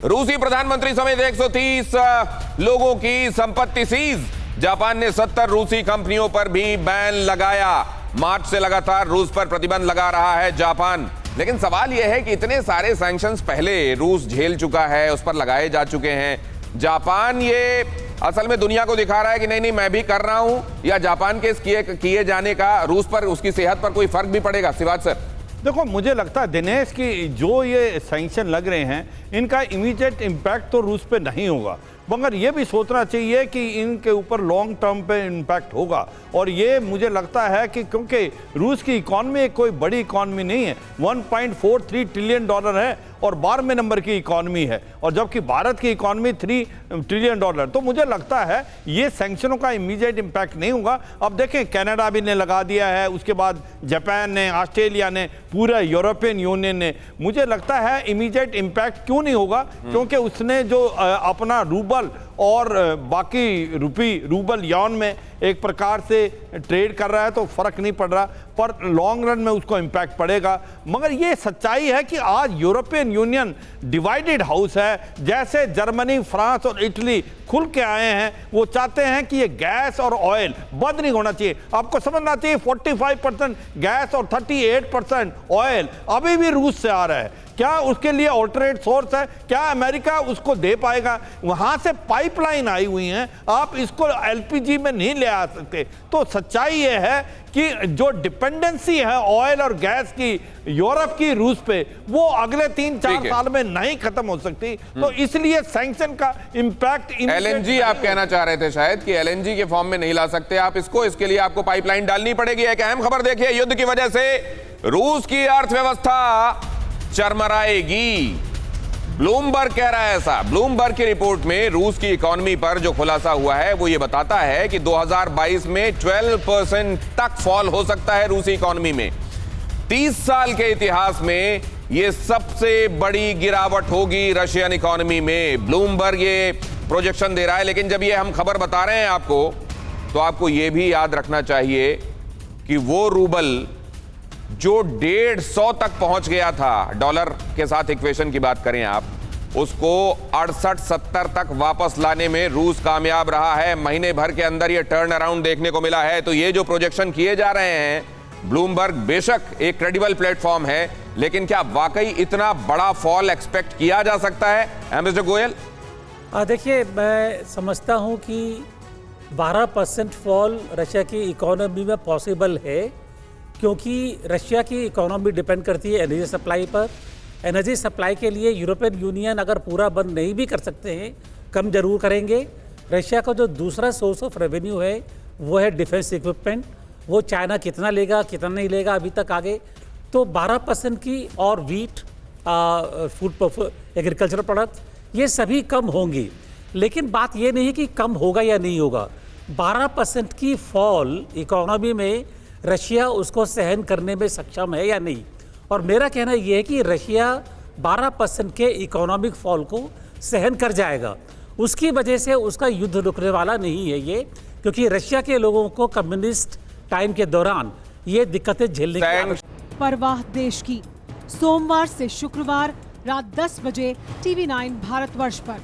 रूसी प्रधानमंत्री समेत 130 लोगों की संपत्ति सीज। जापान ने 70 रूसी कंपनियों पर भी बैन लगाया। मार्च से लगातार रूस पर प्रतिबंध लगा रहा है जापान। लेकिन सवाल यह है कि इतने सारे सैंक्शंस पहले रूस झेल चुका है, उस पर लगाए जा चुके हैं। जापान ये असल में दुनिया को दिखा रहा है कि नहीं मैं भी कर रहा हूं, या जापान के किए जाने का रूस पर, उसकी सेहत पर कोई फर्क भी पड़ेगा? शिवाज सर, देखो, मुझे लगता है दिनेश कि जो ये सैंक्शन लग रहे हैं इनका इमीडिएट इम्पैक्ट तो रूस पे नहीं होगा, मगर ये भी सोचना चाहिए कि इनके ऊपर लॉन्ग टर्म पे इम्पैक्ट होगा। और ये मुझे लगता है कि क्योंकि रूस की इकॉनमी कोई बड़ी इकॉनमी नहीं है, 1.43 ट्रिलियन डॉलर है और 12वें नंबर की इकॉनमी है, और जबकि भारत की इकॉनमी 3 ट्रिलियन डॉलर। तो मुझे लगता है ये सैंक्शनों का इमीडिएट इम्पैक्ट नहीं होगा। अब देखें, कनाडा भी ने लगा दिया है, उसके बाद जापान ने, ऑस्ट्रेलिया ने, पूरा यूरोपियन यूनियन ने। मुझे लगता है इमीडिएट इम्पैक्ट क्यों नहीं होगा, क्योंकि उसने जो अपना रूबल और बाकी रूबल यॉन में एक प्रकार से ट्रेड कर रहा है, तो फर्क नहीं पड़ रहा, पर लॉन्ग रन में उसको इम्पैक्ट पड़ेगा। मगर ये सच्चाई है कि आज यूरोपियन यूनियन डिवाइडेड हाउस है। जैसे जर्मनी, फ्रांस और इटली खुल के आए हैं, वो चाहते हैं कि ये गैस और ऑयल बंद नहीं होना चाहिए। आपको समझना चाहिए 45% गैस और 38% ऑयल अभी भी रूस से आ रहा है। क्या उसके लिए ऑल्टरनेट सोर्स है? क्या अमेरिका उसको दे पाएगा? वहां से पाइपलाइन आई हुई हैं, आप इसको एलपीजी में नहीं ले आ सकते। तो सच्चाई ये है कि जो डिपेंडेंसी है ऑयल और गैस की यूरोप की रूस पे, वो अगले 3-4 साल में नहीं खत्म हो सकती। तो इसलिए सैंक्शन का इम्पैक्ट एलएनजी आप कहना चाह रहे थे शायद कि एलएनजी के फॉर्म में नहीं ला सकते आप इसको, इसके लिए आपको पाइपलाइन डालनी पड़ेगी। एक अहम खबर देखिए, युद्ध की वजह से रूस की अर्थव्यवस्था चरमराएगी। ब्लूमबर्ग कह रहा है ऐसा। ब्लूमबर्ग की रिपोर्ट में रूस की इकोनॉमी पर जो खुलासा हुआ है वो ये बताता है कि 2022 में 12% तक फॉल हो सकता है रूसी इकोनॉमी में। 30 साल के इतिहास में ये सबसे बड़ी गिरावट होगी रशियन इकोनॉमी में। ब्लूमबर्ग ये प्रोजेक्शन दे रहा है। लेकिन जब ये हम खबर बता रहे हैं आपको, तो आपको ये भी याद रखना चाहिए कि वो रूबल जो 150 तक पहुंच गया था, डॉलर के साथ इक्वेशन की बात करें आप, उसको 68-70 तक वापस लाने में रूस कामयाब रहा है। महीने भर के अंदर ये टर्न अराउंड देखने को मिला है। तो ये जो प्रोजेक्शन किए जा रहे हैं, ब्लूमबर्ग बेशक एक क्रेडिबल प्लेटफॉर्म है, लेकिन क्या वाकई इतना बड़ा फॉल एक्सपेक्ट किया जा सकता है? मिस्टर गोयल, देखिए, मैं समझता हूं कि 12% फॉल रशिया की इकोनॉमी में पॉसिबल है, क्योंकि रशिया की इकोनॉमी डिपेंड करती है एनर्जी सप्लाई पर। एनर्जी सप्लाई के लिए यूरोपियन यूनियन अगर पूरा बंद नहीं भी कर सकते हैं, कम जरूर करेंगे। रशिया का जो दूसरा सोर्स ऑफ रेवेन्यू है वो है डिफेंस इक्विपमेंट। वो चाइना कितना लेगा कितना नहीं लेगा अभी तक आगे। तो 12% की, और वीट, फूड, एग्रीकल्चर प्रोडक्ट, ये सभी कम होंगी। लेकिन बात ये नहीं कि कम होगा या नहीं होगा। 12% की फॉल इकोनॉमी में रशिया उसको सहन करने में सक्षम है या नहीं। और मेरा कहना यह है कि रशिया 12% के इकोनॉमिक फॉल को सहन कर जाएगा। उसकी वजह से उसका युद्ध रुकने वाला नहीं है ये, क्योंकि रशिया के लोगों को कम्युनिस्ट टाइम के दौरान ये दिक्कतें झेलने की। परवाह देश की, सोमवार से शुक्रवार रात 10 बजे TV9 भारतवर्ष पर।